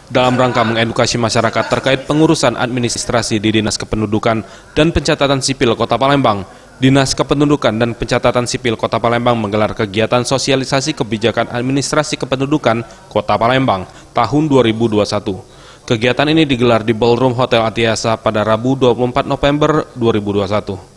Dalam rangka mengedukasi masyarakat terkait pengurusan administrasi di Dinas Kependudukan dan Pencatatan Sipil Kota Palembang, Dinas Kependudukan dan Pencatatan Sipil Kota Palembang menggelar kegiatan sosialisasi kebijakan administrasi kependudukan Kota Palembang tahun 2021. Kegiatan ini digelar di Ballroom Hotel Atiasa pada Rabu 24 November 2021.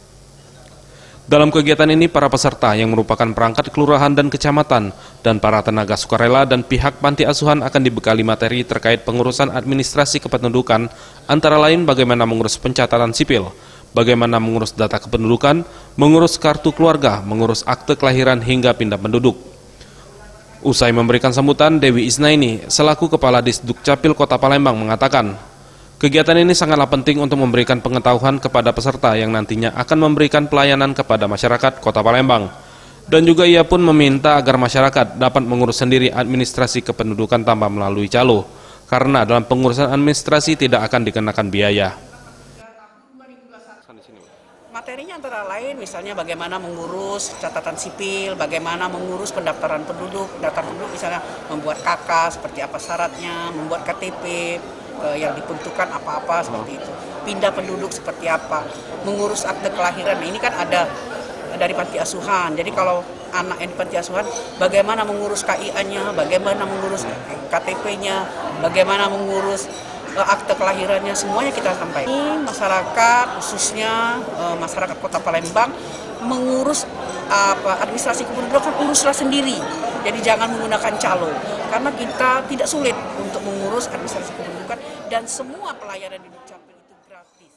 Dalam kegiatan ini, para peserta yang merupakan perangkat kelurahan dan kecamatan dan para tenaga sukarela dan pihak panti asuhan akan dibekali materi terkait pengurusan administrasi kependudukan, antara lain bagaimana mengurus pencatatan sipil, bagaimana mengurus data kependudukan, mengurus kartu keluarga, mengurus akte kelahiran hingga pindah penduduk. Usai memberikan sambutan, Dewi Isnaini selaku Kepala Disdukcapil Kota Palembang mengatakan, kegiatan ini sangatlah penting untuk memberikan pengetahuan kepada peserta yang nantinya akan memberikan pelayanan kepada masyarakat Kota Palembang. Dan juga ia pun meminta agar masyarakat dapat mengurus sendiri administrasi kependudukan tanpa melalui calo, karena dalam pengurusan administrasi tidak akan dikenakan biaya. Materinya antara lain misalnya bagaimana mengurus catatan sipil, bagaimana mengurus pendaftaran penduduk, daftar penduduk misalnya membuat KK seperti apa syaratnya, membuat KTP yang dibentukkan apa-apa seperti itu, pindah penduduk seperti apa, mengurus akte kelahiran. Nah, ini kan ada dari panti asuhan, jadi kalau anak yang di panti asuhan bagaimana mengurus KIA-nya, bagaimana mengurus KTP-nya, bagaimana mengurus akte kelahirannya, semuanya kita sampaikan. Masyarakat khususnya masyarakat Kota Palembang mengurus administrasi kependudukan uruslah sendiri. Jadi jangan menggunakan calo karena kita tidak sulit untuk mengurus administrasi kependudukan dan semua pelayanan di Dukcapil itu gratis.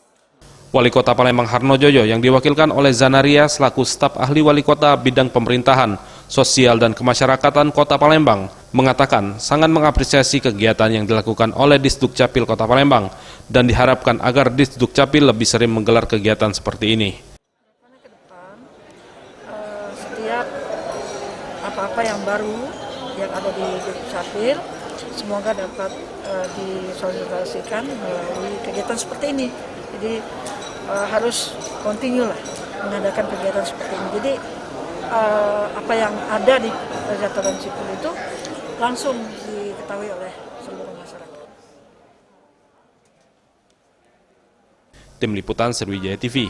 Wali Kota Palembang Harno Joyo yang diwakilkan oleh Zanaria selaku staf ahli Wali Kota bidang pemerintahan, sosial dan kemasyarakatan Kota Palembang mengatakan sangat mengapresiasi kegiatan yang dilakukan oleh Disdukcapil Kota Palembang dan diharapkan agar Disdukcapil lebih sering menggelar kegiatan seperti ini. Setiap apa-apa yang baru yang ada di Dukcapil semoga dapat disosialisasikan melalui kegiatan seperti ini. Jadi harus continue lah mengadakan kegiatan seperti ini. Jadi apa yang ada di catatan sipil itu langsung diketahui oleh seluruh masyarakat. Tim Liputan Sriwijaya TV.